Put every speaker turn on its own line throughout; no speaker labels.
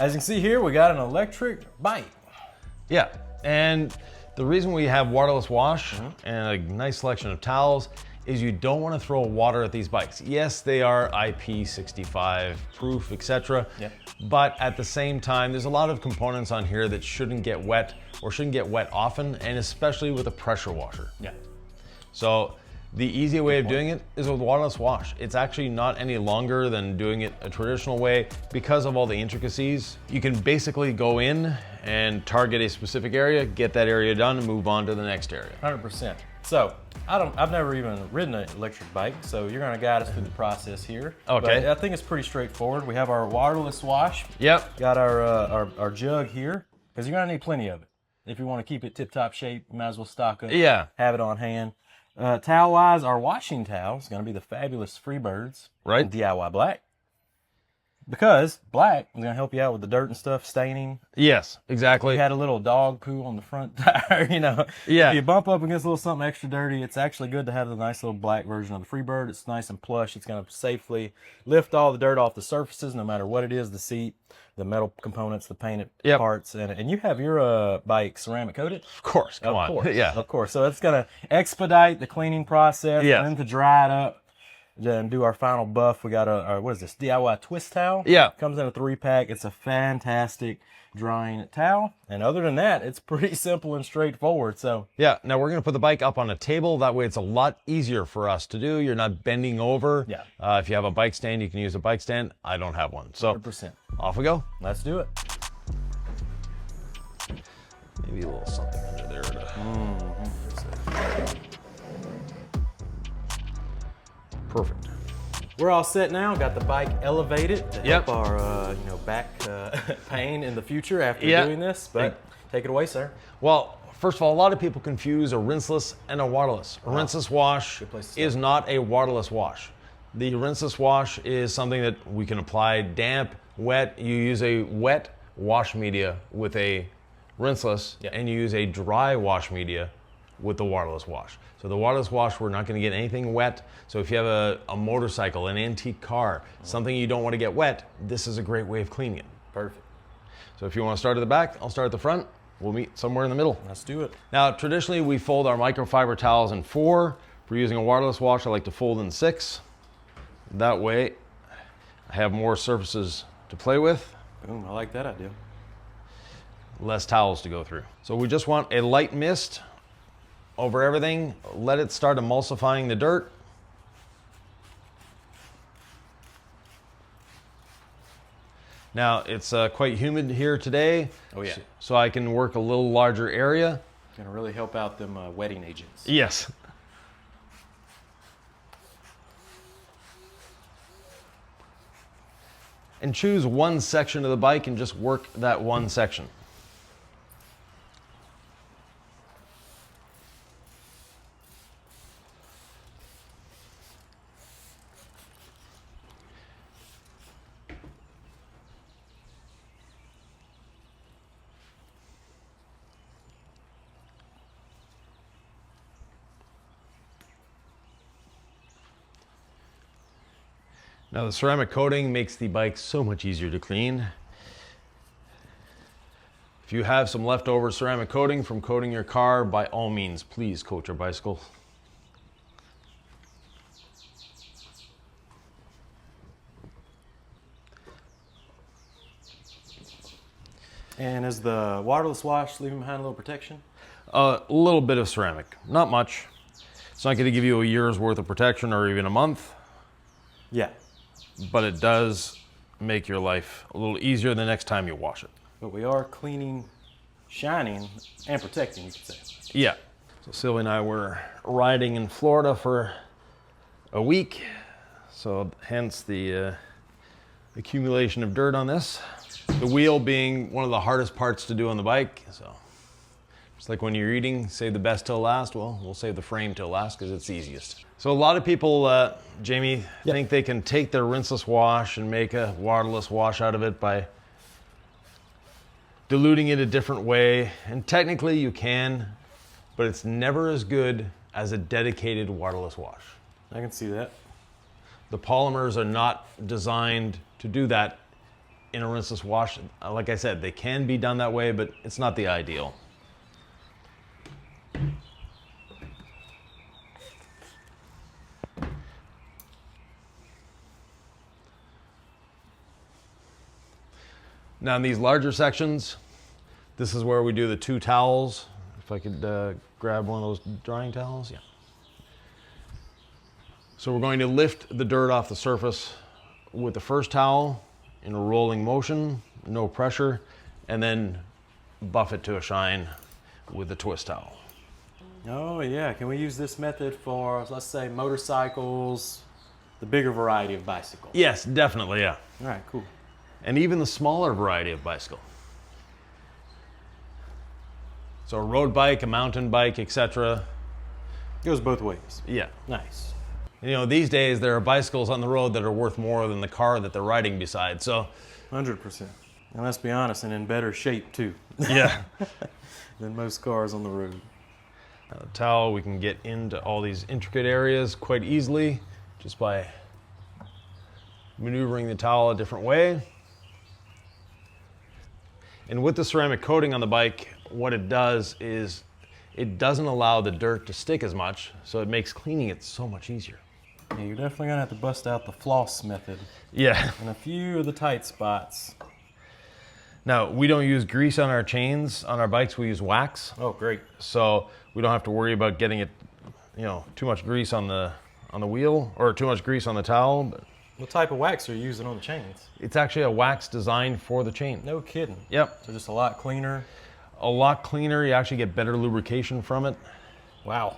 As you can see here, we got an electric bike.
Yeah, and the reason we have waterless wash and a nice selection of towels is you don't want to throw water at these bikes. Yes, they are IP65 proof, etc.
Yep.
But at the same time, there's a lot of components on here that shouldn't get wet or shouldn't get wet often, and especially with a pressure washer.
Yeah.
So the easy way of doing it is with waterless wash. It's actually not any longer than doing it a traditional way because of all the intricacies. You can basically go in and target a specific area, get that area done, and move on to the next area.
100%. So I've never even ridden an electric bike, so you're gonna guide us through the process here.
Okay.
But I think it's pretty straightforward. We have our waterless wash.
Yep.
Got our jug here, because you're gonna need plenty of it. If you want to keep it tip-top shape, you might as well stock up.
Yeah.
Have it on hand. Towel-wise, our washing towel is gonna be the fabulous Freebirds.
Right.
DIY black. Because black is gonna help you out with the dirt and stuff, staining.
Yes, exactly.
You had a little dog poo on the front tire, you know.
Yeah.
If you bump up against a little something extra dirty, it's actually good to have the nice little black version of the Freebird. It's nice and plush. It's going to safely lift all the dirt off the surfaces, no matter what it is, the seat, the metal components, the painted parts. And you have your bike ceramic coated?
Of course, come on.
Of course,
Yeah.
of course. So it's going to expedite the cleaning process.
Yeah.
And then to dry it up, then do our final buff. We got our what is this, DIY twist towel?
Yeah.
Comes in a 3-pack. It's a fantastic drying towel. And other than that, it's pretty simple and straightforward. So
Yeah, now we're gonna put the bike up on a table. That way it's a lot easier for us to do. You're not bending over.
Yeah.
If you have a bike stand, you can use a bike stand. I don't have one. So
100%.
off we go.
Let's do it.
Maybe a little something under there. Perfect.
We're all set now. Got the bike elevated to
Yep.
help our back pain in the future after
Yeah.
doing this. But take it away, sir.
Well, first of all, a lot of people confuse a rinseless and a waterless. A rinseless wash
Good place to
is not a waterless wash. The rinseless wash is something that we can apply damp, wet. You use a wet wash media with a rinseless, and you use a dry wash media with the waterless wash. So the waterless wash, we're not going to get anything wet. So if you have a motorcycle, an antique car, something you don't want to get wet, this is a great way of cleaning it.
Perfect.
So if you want to start at the back, I'll start at the front. We'll meet somewhere in the middle.
Let's do it.
Now, traditionally, we fold our microfiber towels in 4. If we're using a waterless wash, I like to fold in 6. That way, I have more surfaces to play with,
Boom, I like that idea.
less towels to go through. So we just want a light mist over everything. Let it start emulsifying the dirt. Now, it's quite humid here today.
Oh, yeah.
So I can work a little larger area.
Gonna really help out them wetting agents.
Yes. And choose one section of the bike and just work that one section. Now the ceramic coating makes the bike so much easier to clean. If you have some leftover ceramic coating from coating your car, by all means, please coat your bicycle.
And is the waterless wash leaving behind a little protection?
A little bit of ceramic, not much. It's not going to give you a year's worth of protection or even a month,
Yeah.
but it does make your life a little easier the next time you wash it.
But we are cleaning, shining, and protecting, you could say.
Yeah. So Sylvie and I were riding in Florida for a week, so hence the accumulation of dirt on this. The wheel being one of the hardest parts to do on the bike, so just like when you're eating, save the best till last. Well, we'll save the frame till last because it's easiest. So a lot of people, Jamie, think they can take their rinseless wash and make a waterless wash out of it by diluting it a different way. And technically you can, but it's never as good as a dedicated waterless wash.
I can see that.
The polymers are not designed to do that in a rinseless wash. Like I said, they can be done that way, but it's not the ideal. Now in these larger sections, this is where we do the 2 towels. If I could grab one of those drying towels, yeah. So we're going to lift the dirt off the surface with the first towel in a rolling motion, no pressure, and then buff it to a shine with the twist towel.
Oh yeah, can we use this method for, let's say, motorcycles, the bigger variety of bicycles?
Yes, definitely, yeah.
All right, cool.
And even the smaller variety of bicycle. So a road bike, a mountain bike, etc.
Goes both ways.
Yeah.
Nice.
You know, these days there are bicycles on the road that are worth more than the car that they're riding beside. So
100%. And let's be honest, and in better shape too.
yeah.
Than most cars on the road.
Now the towel, we can get into all these intricate areas quite easily just by maneuvering the towel a different way. And with the ceramic coating on the bike, what it does is it doesn't allow the dirt to stick as much, so it makes cleaning it so much easier.
Yeah, you're definitely gonna have to bust out the floss method
Yeah.
in a few of the tight spots.
Now, we don't use grease on our chains. On our bikes, we use wax.
Oh, great.
So we don't have to worry about getting it, you know, too much grease on the wheel or too much grease on the towel. But
What type of wax are you using on the chains?
it's actually a wax designed for the chain.
No kidding.
Yep.
So just a lot cleaner.
A lot cleaner. You actually get better lubrication from it.
Wow.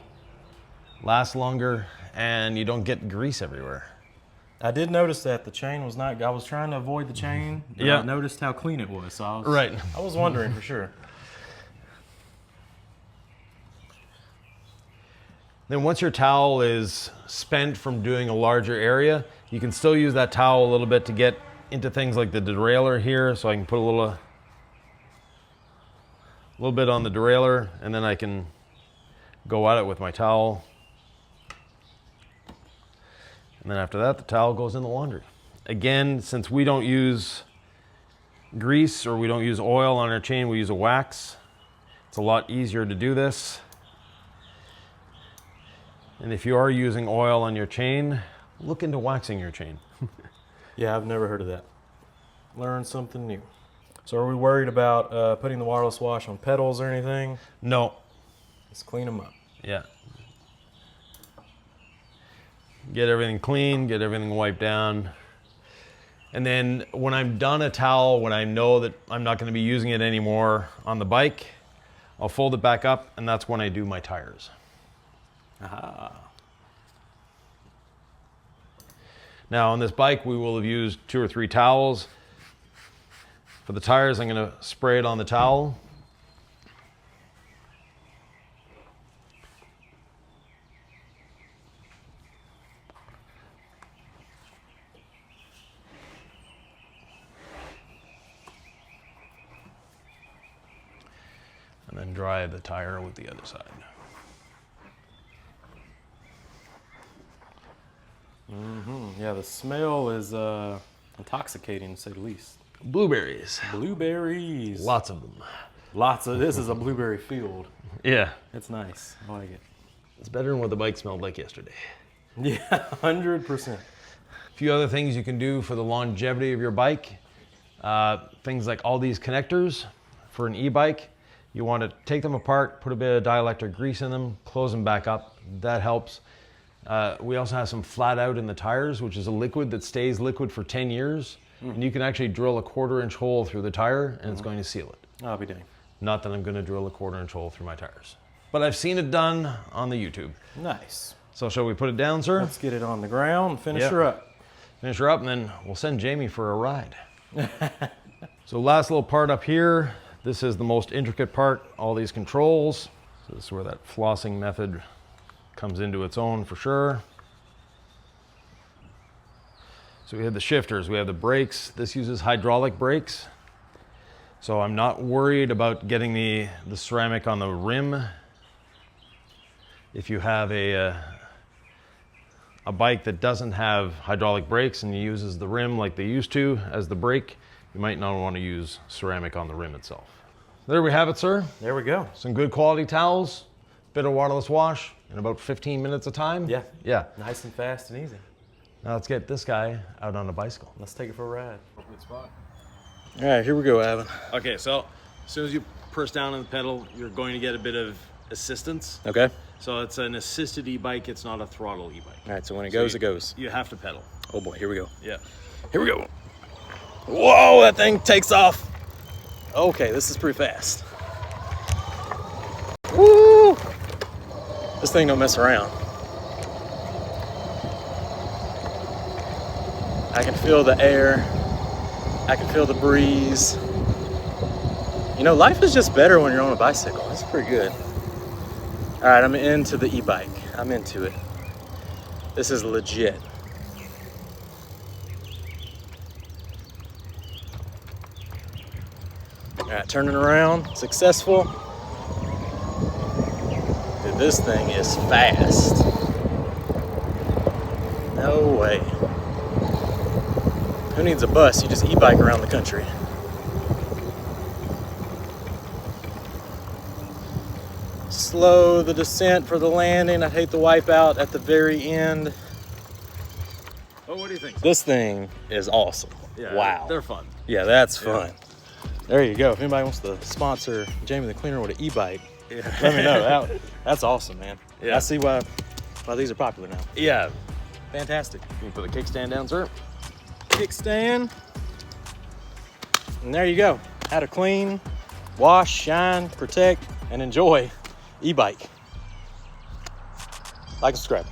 Lasts longer, and you don't get grease everywhere.
I did notice that the chain was not, I was trying to avoid the chain, but
Yeah.
I noticed how clean it was. So I was,
Right.
I was wondering for sure.
Then once your towel is spent from doing a larger area, you can still use that towel a little bit to get into things like the derailleur here. So I can put a little bit on the derailleur, and then I can go at it with my towel. And then after that, the towel goes in the laundry. Again, since we don't use grease or we don't use oil on our chain, we use a wax. It's a lot easier to do this. And if you are using oil on your chain, look into waxing your chain.
Yeah, I've never heard of that. Learned something new. So are we worried about putting the waterless wash on pedals or anything?
No.
Just clean them up.
Yeah. Get everything clean, get everything wiped down. And then when I'm done a towel, when I know that I'm not going to be using it anymore on the bike, I'll fold it back up, and that's when I do my tires.
Aha.
Now on this bike, we will have used 2 or 3 towels. For the tires, I'm going to spray it on the towel. And then dry the tire with the other side.
Mm-hmm. Yeah, the smell is intoxicating, to say the least.
Blueberries.
Blueberries.
Lots of them.
Lots of, this is a blueberry field.
Yeah.
It's nice. I like it.
It's better than what the bike smelled like yesterday.
Yeah, 100%.
A few other things you can do for the longevity of your bike. Things like all these connectors for an e-bike. You want to take them apart, put a bit of dielectric grease in them, close them back up. That helps. We also have some flat out in the tires, which is a liquid that stays liquid for 10 years. And you can actually drill a 1/4-inch hole through the tire and it's going to seal it.
I'll be dang.
Not that I'm going to drill a 1/4-inch hole through my tires. But I've seen it done on the YouTube.
Nice.
So shall we put it down, sir?
Let's get it on the ground and finish
Yep.
her up.
Finish her up, and then we'll send Jamie for a ride. So last little part up here, this is the most intricate part, all these controls. So this is where that flossing method comes into its own for sure. So we have the shifters, we have the brakes. This uses hydraulic brakes. So I'm not worried about getting the ceramic on the rim. If you have a bike that doesn't have hydraulic brakes and uses the rim like they used to as the brake, you might not want to use ceramic on the rim itself. There we have it, sir.
There we go.
Some good quality towels, bit of waterless wash in about 15 minutes of time.
Yeah.
Yeah.
Nice and fast and easy.
Now let's get this guy out on a bicycle.
Let's take it for a ride.
Good spot.
All right, here we go, Yvan.
Okay, so as soon as you press down on the pedal, you're going to get a bit of assistance.
Okay.
So it's an assisted e-bike, it's not a throttle e-bike.
All right, so when it goes, it goes.
You have to pedal.
Oh boy, here we go.
Yeah.
Here we go. Whoa, that thing takes off. Okay, this is pretty fast. Woo! This thing don't mess around. I can feel the air. I can feel the breeze. You know, life is just better when you're on a bicycle. That's pretty good. All right, I'm into the e-bike. I'm into it. This is legit. All right, turning around, successful. Dude, this thing is fast. No way. Who needs a bus? You just e-bike around the country. Slow the descent for the landing. I'd hate the wipeout at the very end.
Oh, what do you think?
This thing is awesome.
Yeah,
wow.
They're fun.
Yeah, that's fun. There you go. If anybody wants to sponsor Jamie the Cleaner with an e-bike, let me know. That's awesome, man.
Yeah.
I see why these are popular now.
Yeah.
Fantastic.
You can put the kickstand down, sir.
Kickstand. And there you go. How to clean, wash, shine, protect, and enjoy e-bike. Like and subscribe.